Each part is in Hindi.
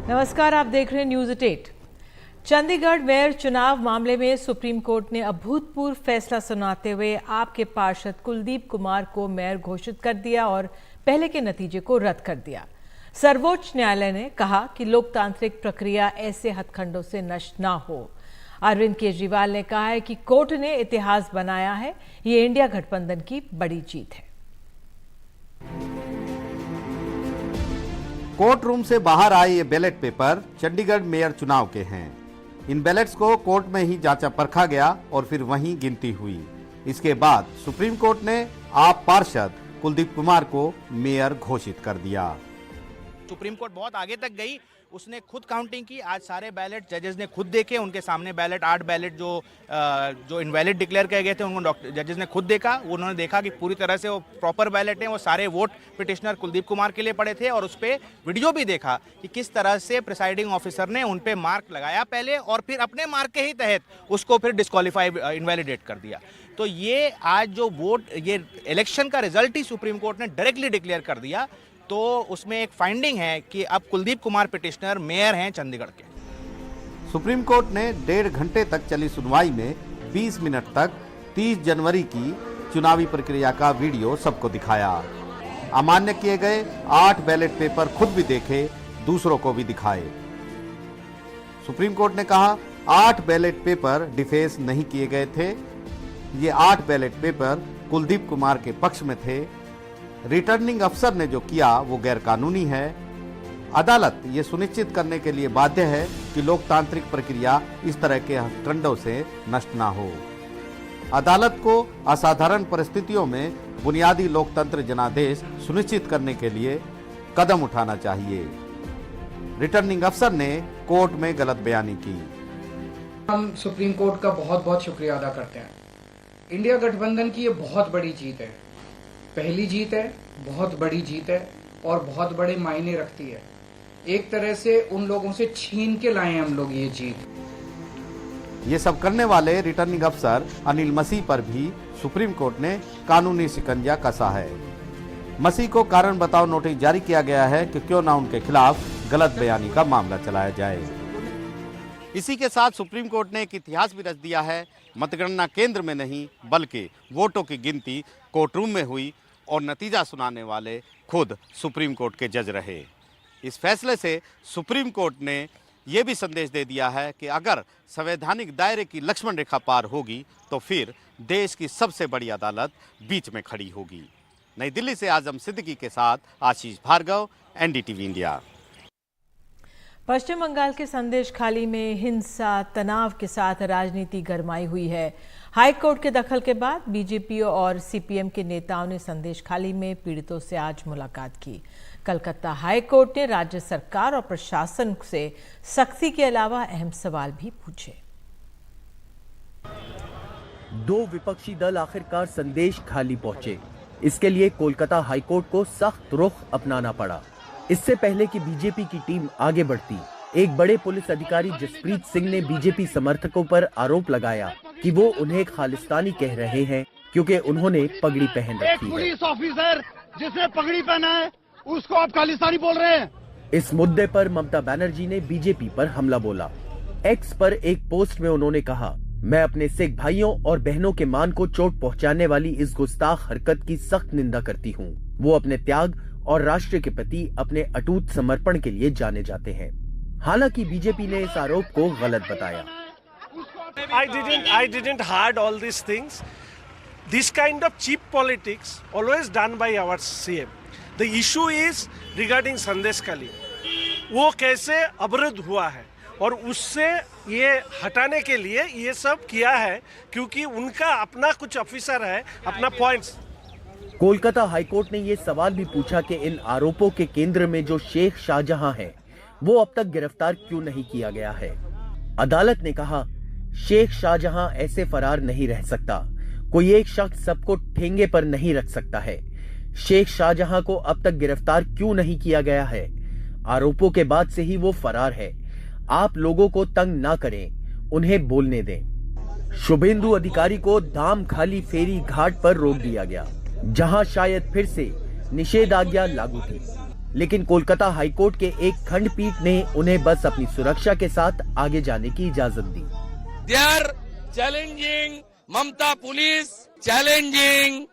नमस्कार, आप देख रहे हैं न्यूज 8। चंडीगढ़ मेयर चुनाव मामले में सुप्रीम कोर्ट ने अभूतपूर्व फैसला सुनाते हुए आपके पार्षद कुलदीप कुमार को मेयर घोषित कर दिया और पहले के नतीजे को रद्द कर दिया। सर्वोच्च न्यायालय ने कहा कि लोकतांत्रिक प्रक्रिया ऐसे हथकंडों से नष्ट ना हो। अरविंद केजरीवाल ने कहा है कि कोर्ट ने इतिहास बनाया है, ये इंडिया गठबंधन की बड़ी जीत है। कोर्ट रूम से बाहर आए ये बैलेट पेपर चंडीगढ़ मेयर चुनाव के हैं। इन बैलेट्स को कोर्ट में ही जांचा परखा गया और फिर वहीं गिनती हुई। इसके बाद सुप्रीम कोर्ट ने आप पार्षद कुलदीप कुमार को मेयर घोषित कर दिया। सुप्रीम कोर्ट बहुत आगे तक गई, उसने खुद काउंटिंग की। आज सारे बैलेट जजेस ने खुद देखे, उनके सामने बैलेट 8 बैलेट जो इनवैलिड डिक्लेयर किए गए थे उनको जजेस ने खुद देखा। उन्होंने देखा कि पूरी तरह से वो प्रॉपर बैलेट हैं, वो सारे वोट पिटिशनर कुलदीप कुमार के लिए पड़े थे। और उस पर वीडियो भी देखा कि किस तरह से प्रिसाइडिंग ऑफिसर ने उन पर मार्क लगाया पहले और फिर अपने मार्क के ही तहत उसको फिर डिस्क्वालीफाई इनवैलिडेट कर दिया। तो ये आज जो वोट, ये इलेक्शन का रिजल्ट ही सुप्रीम कोर्ट ने डायरेक्टली डिक्लेयर कर दिया। तो उसमें एक फाइंडिंग है कि अब कुलदीप कुमार पिटिशनर मेयर हैं चंडीगढ़ के। सुप्रीम कोर्ट ने 1.5 घंटे तक चली सुनवाई में 20 मिनट तक 30 जनवरी की चुनावी प्रक्रिया का वीडियो सबको दिखाया। अमान्य किए गए 8 बैलेट पेपर खुद भी देखे, दूसरों को भी दिखाए। सुप्रीम कोर्ट ने कहा 8 बैलेट पेपर डिफेस नहीं किए गए थे। ये 8 बैलेट पेपर कुलदीप कुमार के पक्ष में थे। रिटर्निंग अफसर ने जो किया वो गैरकानूनी है। अदालत ये सुनिश्चित करने के लिए बाध्य है कि लोकतांत्रिक प्रक्रिया इस तरह के हथकंडों से नष्ट ना हो। अदालत को असाधारण परिस्थितियों में बुनियादी लोकतंत्र जनादेश सुनिश्चित करने के लिए कदम उठाना चाहिए। रिटर्निंग अफसर ने कोर्ट में गलत बयानी की। हम सुप्रीम कोर्ट का बहुत बहुत शुक्रिया अदा करते हैं। इंडिया गठबंधन की ये बहुत बड़ी जीत है, पहली जीत है, बहुत बड़ी जीत है और बहुत बड़े मायने रखती है। एक तरह से उन लोगों से छीन के लाए हम लोग ये जीत। ये सब करने वाले रिटर्निंग अफसर अनिल मसीह पर भी सुप्रीम कोर्ट ने कानूनी शिकंजा कसा है। मसीह को कारण बताओ नोटिस जारी किया गया है कि क्यों ना उनके खिलाफ गलत बयानी का मामला चलाया जाए। इसी के साथ सुप्रीम कोर्ट ने एक इतिहास भी रच दिया है। मतगणना केंद्र में नहीं बल्कि वोटों की गिनती कोर्ट रूम में हुई और नतीजा सुनाने वाले खुद सुप्रीम कोर्ट के जज रहे। इस फैसले से सुप्रीम कोर्ट ने यह भी संदेश दे दिया है कि अगर संवैधानिक दायरे की लक्ष्मण रेखा पार होगी तो फिर देश की सबसे बड़ी अदालत बीच में खड़ी होगी। नई दिल्ली से आजम सिद्दीकी के साथ आशीष भार्गव, एनडीटीवी इंडिया। पश्चिम बंगाल के संदेश खाली में हिंसा तनाव के साथ राजनीति गरमाई हुई है। हाई कोर्ट के दखल के बाद बीजेपी और सीपीएम के नेताओं ने संदेश खाली में पीड़ितों से आज मुलाकात की। कलकत्ता हाई कोर्ट ने राज्य सरकार और प्रशासन से सख्ती के अलावा अहम सवाल भी पूछे। 2 विपक्षी दल आखिरकार संदेश खाली पहुंचे। इसके लिए कोलकाता हाई कोर्ट को सख्त रुख अपनाना पड़ा। इससे पहले कि बीजेपी की टीम आगे बढ़ती, एक बड़े पुलिस अधिकारी जसप्रीत सिंह ने बीजेपी समर्थकों पर आरोप लगाया कि वो उन्हें खालिस्तानी कह रहे हैं क्योंकि उन्होंने पगड़ी पहन रखी है। एक पुलिस ऑफिसर जिसने पगड़ी पहना है उसको आप खालिस्तानी बोल रहे हैं। इस मुद्दे पर ममता बनर्जी ने बीजेपी पर हमला बोला। एक्स पर एक पोस्ट में उन्होंने कहा, मैं अपने सिख भाइयों और बहनों के मान को चोट पहुंचाने वाली इस गुस्ताख हरकत की सख्त निंदा करती हूं। वो अपने त्याग और राष्ट्र के प्रति अपने अटूट समर्पण के लिए जाने जाते हैं। हालांकि बीजेपी ने इस आरोप को गलत बताया। I didn't heard all these things. This kind of cheap politics always done by our CM. The issue is regarding संदेश खाली। वो कैसे अवरुद्ध हुआ है और उससे ये हटाने के लिए ये सब किया है क्योंकि उनका अपना कुछ ऑफिसर है, अपना पॉइंट्स। कोलकाता हाईकोर्ट ने ये सवाल भी पूछा कि इन आरोपों के केंद्र में जो शेख शाहजहां है वो अब तक गिरफ्तार क्यों नहीं किया गया है। अदालत ने कहा, शेख शाहजहां ऐसे फरार नहीं रह सकता। कोई एक शख्स सबको ठेंगे पर नहीं रख सकता है। शेख शाहजहां को अब तक गिरफ्तार क्यों नहीं किया गया है? आरोपों के बाद से ही वो फरार है। आप लोगों को तंग ना करें, उन्हें बोलने दें। शुभेंदु अधिकारी को दाम खाली फेरी घाट पर रोक दिया गया, जहां शायद फिर से निषेधाज्ञा लागू थी। लेकिन कोलकाता हाईकोर्ट के एक खंडपीठ ने उन्हें बस अपनी सुरक्षा के साथ आगे जाने की इजाजत दी। They are challenging Mamata police, challenging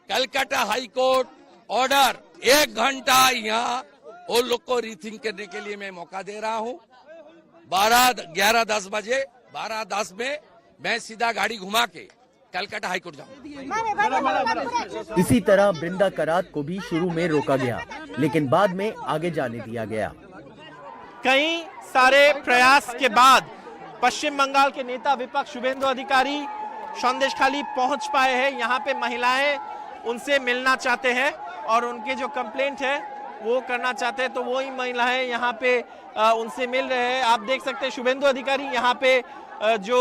Calcutta high court order. 1 घंटा यहाँ वो लोग को रीथिंक करने के लिए मैं मौका दे रहा हूँ। 11:10 बजे 12:10 में मैं सीधा गाड़ी घुमा के कलकत्ता हाई कोर्ट जाऊंगा। इसी तरह बृंदा करात को भी शुरू में रोका गया, लेकिन बाद में आगे जाने दिया गया। कई सारे प्रयास के बाद पश्चिम बंगाल के नेता विपक्ष शुभेंदु अधिकारी संदेशखाली पहुंच पाए हैं। यहाँ पे महिलाएं उनसे मिलना चाहते हैं और उनके जो कंप्लेंट है वो करना चाहते हैं, तो वही महिलाएं यहाँ पे उनसे मिल रहे हैं। आप देख सकते हैं शुभेंदु अधिकारी यहाँ पे जो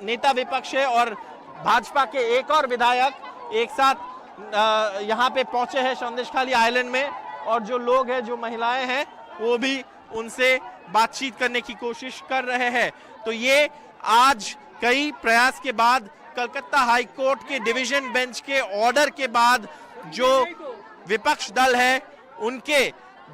नेता विपक्ष है और भाजपा के एक और विधायक एक साथ यहाँ पे पहुंचे हैं संदेशखाली आइलैंड में, और जो लोग हैं, जो महिलाएं हैं, वो भी उनसे बातचीत करने की कोशिश कर रहे हैं। तो ये आज कई प्रयास के बाद कलकत्ता हाई कोर्ट के डिवीजन बेंच के ऑर्डर के बाद जो विपक्ष दल है उनके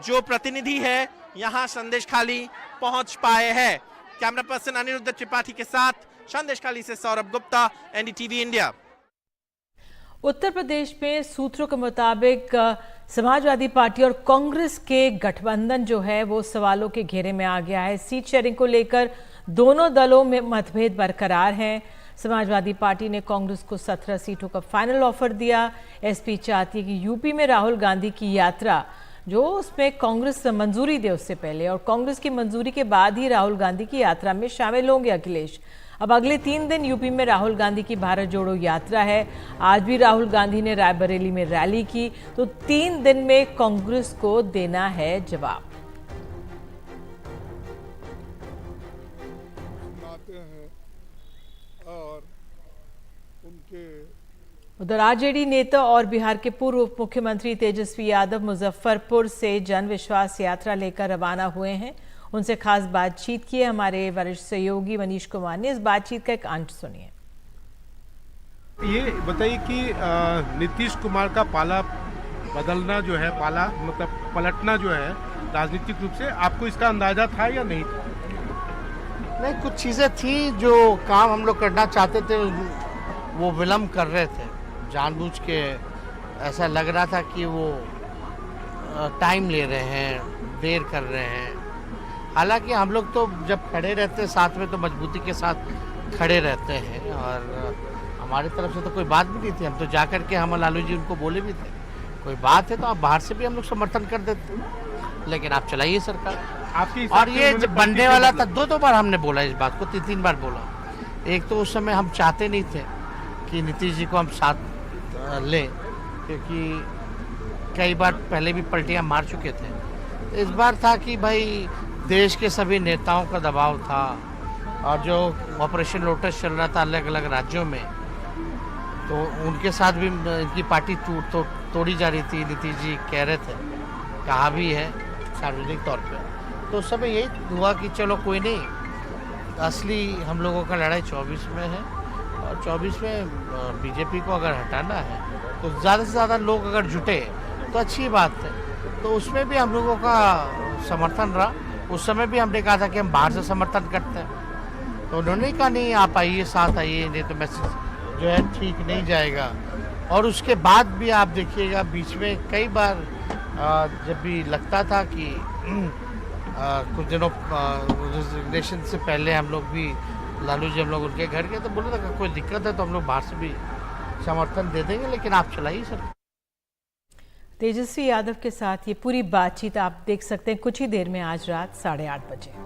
जो प्रतिनिधि है यहाँ संदेशखाली पहुंच पाए हैं। कैमरा पर्सन अनिरुद्ध त्रिपाठी के साथ संदेशखाली से सौरभ गुप्ता, एनडीटीवी इंडिया। उत्तर प्रदेश में सूत्रों के मुताबिक समाजवादी पार्टी और कांग्रेस के गठबंधन जो है वो सवालों के घेरे में आ गया है। सीट शेयरिंग को लेकर दोनों दलों में मतभेद बरकरार हैं। समाजवादी पार्टी ने कांग्रेस को 17 सीटों का फाइनल ऑफर दिया। एसपी चाहती है कि यूपी में राहुल गांधी की यात्रा जो उसमें कांग्रेस मंजूरी दे उससे पहले, और कांग्रेस की मंजूरी के बाद ही राहुल गांधी की यात्रा में शामिल होंगे अखिलेश। अब अगले 3 दिन यूपी में राहुल गांधी की भारत जोड़ो यात्रा है। आज भी राहुल गांधी ने रायबरेली में रैली की, तो 3 दिन में कांग्रेस को देना है जवाब। उधर आरजेडी नेता और बिहार के पूर्व उप मुख्यमंत्री तेजस्वी यादव मुजफ्फरपुर से जन विश्वास यात्रा लेकर रवाना हुए हैं। उनसे खास बातचीत की है हमारे वरिष्ठ सहयोगी मनीष कुमार ने। इस बातचीत का एक अंश सुनिए। ये बताइए कि नीतीश कुमार का पाला बदलना जो है, पाला मतलब पलटना जो है राजनीतिक रूप से, आपको इसका अंदाजा था या नहीं था? नहीं, कुछ चीज़ें थी जो काम हम लोग करना चाहते थे वो विलम्ब कर रहे थे जानबूझ के। ऐसा लग रहा था कि वो टाइम ले रहे हैं, देर कर रहे हैं। हालांकि हम लोग तो जब खड़े रहते हैं साथ में तो मजबूती के साथ खड़े रहते हैं, और हमारी तरफ से तो कोई बात भी नहीं थी। हम तो जा कर के हम लालू जी उनको बोले भी थे, कोई बात है तो आप बाहर से भी हम लोग समर्थन कर देते, लेकिन आप चलाइए सरकार आपकी। और ये जब बनने वाला था 2 बार हमने बोला इस बात को, 3 बार बोला। एक तो उस समय हम चाहते नहीं थे कि नीतीश जी को हम साथ लें, क्योंकि कई बार पहले भी पलटियां मार चुके थे। इस बार था कि भाई देश के सभी नेताओं का दबाव था, और जो ऑपरेशन लोटस चल रहा था अलग अलग राज्यों में, तो उनके साथ भी इनकी पार्टी तोड़ी जा रही थी। नीतीश जी कह रहे थे, कहा भी है सार्वजनिक तौर पे, तो उस समय यही हुआ कि चलो कोई नहीं, असली हम लोगों का लड़ाई 24 में है, और 24 में बीजेपी को अगर हटाना है तो ज़्यादा से ज़्यादा लोग अगर जुटे तो अच्छी बात है। तो उसमें भी हम लोगों का समर्थन रहा। उस समय भी हमने कहा था कि हम बाहर से समर्थन करते हैं, तो उन्होंने कहा नहीं आप आइए, साथ आइए, नहीं तो मैसेज जो है ठीक नहीं जाएगा। और उसके बाद भी आप देखिएगा बीच में कई बार जब भी लगता था कि कुछ दिनों रिजिग्नेशन से पहले हम लोग भी लालू जी हम लोग उनके घर गए तो बोले था कोई दिक्कत है तो हम लोग बाहर से भी समर्थन दे देंगे, लेकिन आप चलाइए सर। तेजस्वी यादव के साथ ये पूरी बातचीत आप देख सकते हैं कुछ ही देर में आज रात 8:30 बजे।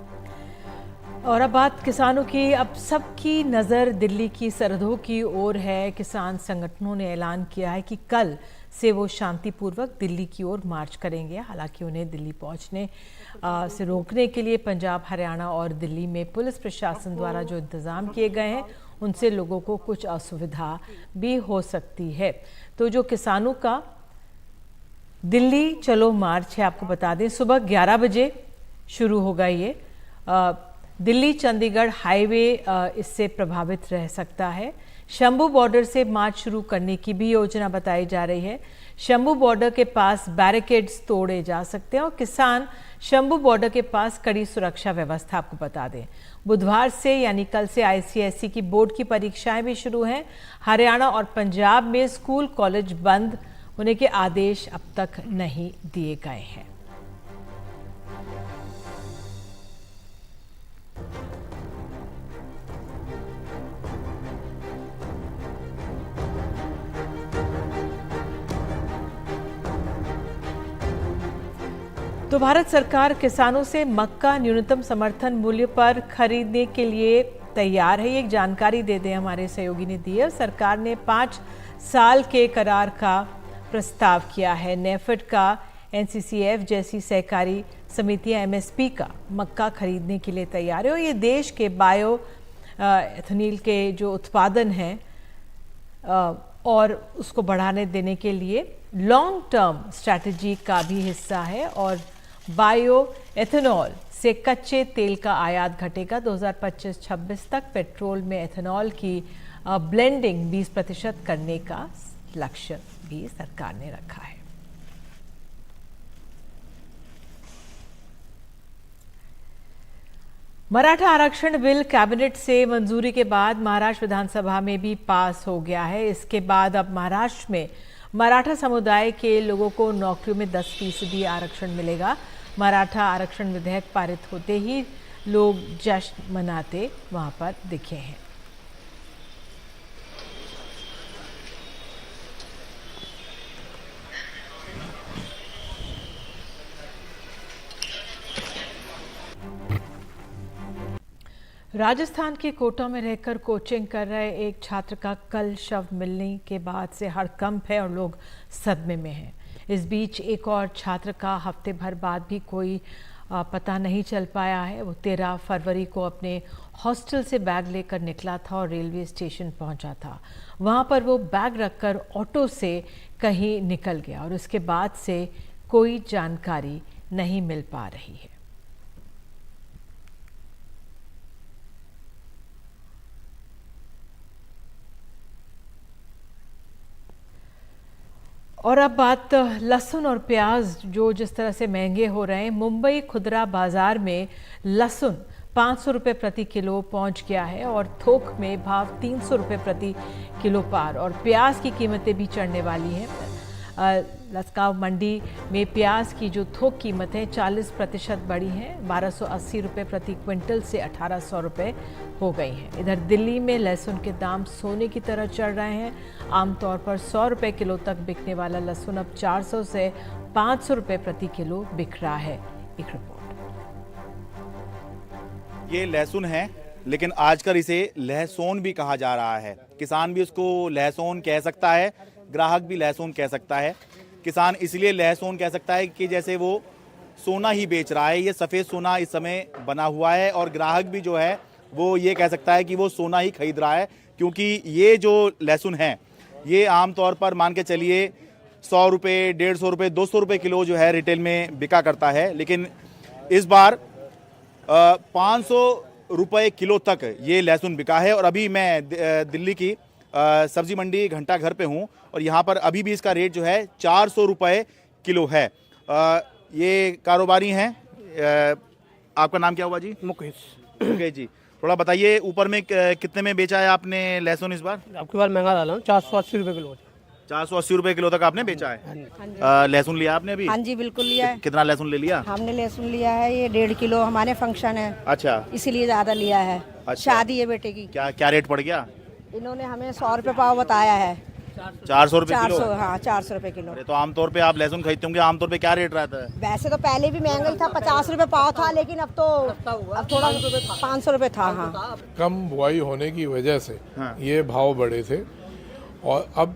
और अब बात किसानों की। अब सबकी नज़र दिल्ली की सरहदों की ओर है। किसान संगठनों ने ऐलान किया है कि कल से वो शांतिपूर्वक दिल्ली की ओर मार्च करेंगे। हालांकि उन्हें दिल्ली पहुंचने से रोकने के लिए पंजाब, हरियाणा और दिल्ली में पुलिस प्रशासन द्वारा जो इंतज़ाम किए गए हैं उनसे लोगों को कुछ असुविधा भी हो सकती है। तो जो किसानों का दिल्ली चलो मार्च है, आपको बता दें सुबह 11 बजे शुरू होगा। ये दिल्ली चंडीगढ़ हाईवे इससे प्रभावित रह सकता है। शंभू बॉर्डर से मार्च शुरू करने की भी योजना बताई जा रही है। शंभू बॉर्डर के पास बैरिकेड्स तोड़े जा सकते हैं और किसान शंभू बॉर्डर के पास कड़ी सुरक्षा व्यवस्था। आपको बता दें, बुधवार से यानी कल से आईसीएसई की बोर्ड की परीक्षाएं भी शुरू हैं। हरियाणा और पंजाब में स्कूल कॉलेज बंद होने के आदेश अब तक नहीं दिए गए हैं। तो भारत सरकार किसानों से मक्का न्यूनतम समर्थन मूल्य पर खरीदने के लिए तैयार है। ये एक जानकारी दे दें हमारे सहयोगी ने दी है। सरकार ने 5 साल के करार का प्रस्ताव किया है। नेफेड का, एनसीसीएफ जैसी सहकारी समितियां एमएसपी का मक्का खरीदने के लिए तैयार है और ये देश के बायो एथेनॉल के जो उत्पादन है और उसको बढ़ाने देने के लिए लॉन्ग टर्म स्ट्रैटेजी का भी हिस्सा है। और बायो एथेनॉल से कच्चे तेल का आयात घटेगा। 2025-26 तक पेट्रोल में एथेनॉल की ब्लेंडिंग 20% करने का लक्ष्य भी सरकार ने रखा है। मराठा आरक्षण बिल कैबिनेट से मंजूरी के बाद महाराष्ट्र विधानसभा में भी पास हो गया है। इसके बाद अब महाराष्ट्र में मराठा समुदाय के लोगों को नौकरियों में 10% आरक्षण मिलेगा। मराठा आरक्षण विधेयक पारित होते ही लोग जश्न मनाते वहां पर दिखे हैं। राजस्थान के कोटा में रहकर कोचिंग कर रहे एक छात्र का कल शव मिलने के बाद से हड़कंप है और लोग सदमे में हैं। इस बीच एक और छात्र का हफ्ते भर बाद भी कोई पता नहीं चल पाया है। वो 13 फरवरी को अपने हॉस्टल से बैग लेकर निकला था और रेलवे स्टेशन पहुंचा था। वहां पर वो बैग रखकर ऑटो से कहीं निकल गया और उसके बाद से कोई जानकारी नहीं मिल पा रही है। और अब बात लहसुन और प्याज जो जिस तरह से महंगे हो रहे हैं। मुंबई खुदरा बाजार में लहसुन 500 रुपये प्रति किलो पहुंच गया है और थोक में भाव 300 रुपये प्रति किलो पार। और प्याज की कीमतें भी चढ़ने वाली हैं। लसकाव मंडी में प्याज की जो थोक कीमतें 40% बढ़ी हैं। 1280 रुपये प्रति क्विंटल से 1800 रुपये हो गई हैं। इधर दिल्ली में लहसुन के दाम सोने की तरह चढ़ रहे हैं। आमतौर पर 100 रुपये किलो तक बिकने वाला लहसुन अब 400 से 500 रुपये प्रति किलो बिक रहा है। एक रिपोर्ट। ये लहसुन है, लेकिन आजकल इसे लहसोन भी कहा जा रहा है। किसान भी उसको लहसोन कह सकता है, ग्राहक भी लहसुन कह सकता है। किसान इसलिए लहसुन कह सकता है कि जैसे वो सोना ही बेच रहा है। ये सफ़ेद सोना इस समय बना हुआ है और ग्राहक भी जो है वो ये कह सकता है कि वो सोना ही खरीद रहा है, क्योंकि ये जो लहसुन है ये आमतौर पर मान के चलिए 100 रुपये, 150 रुपये, 200 रुपये किलो जो है रिटेल में बिका करता है। लेकिन इस बार 500 रुपये किलो तक ये लहसुन बिका है। और अभी मैं दिल्ली की सब्जी मंडी घंटा घर पे हूँ और यहाँ पर अभी भी इसका रेट जो है 400 रुपये किलो है। ये कारोबारी हैं। आपका नाम क्या हुआ जी? मुकेश जी, थोड़ा बताइए ऊपर में कितने में बेचा है आपने लहसुन इस बार? आपके बार महंगा डाला हूँ, 480 रुपये किलो। 480 रुपये किलो तक आपने बेचा है। लहसुन लिया आपने अभी? हाँ जी बिल्कुल लिया है। कितना लहसुन ले लिया? हमने लहसुन लिया है ये 1.5 किलो। हमारे फंक्शन है, अच्छा, इसीलिए ज्यादा लिया है। अच्छा। शादी है बेटे की। क्या रेट पड़ गया? इन्होंने हमें 100 रुपये पाव बताया है। 400 रुपये किलो? हाँ 400 रुपये किलो। तो आमतौर पे आप लहसुन खरीदते होंगे, आमतौर पे क्या रेट रहता है? वैसे तो पहले भी महंगा ही था, 50 रुपये पाव था, लेकिन अब तो अब थोड़ा 500 रुपये था। हाँ, कम बुआई होने की वजह से ये भाव बढ़े थे और अब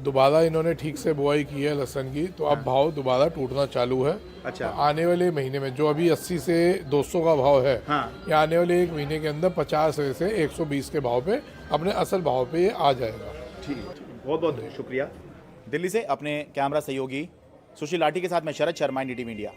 दोबारा इन्होंने ठीक से बुआई की है लहसुन की, तो अब भाव दोबारा टूटना चालू है। अच्छा। आने वाले महीने में जो अभी 80 से 200 का भाव है, ये आने वाले एक महीने के अंदर 50 से 120 के भाव पे अपने असल भाव पे ये आ जाएगा। ठीक है, बहुत बहुत शुक्रिया। दिल्ली से अपने कैमरा सहयोगी सुशील लाठी के साथ मैं शरद शर्मा, NDTV मीडिया।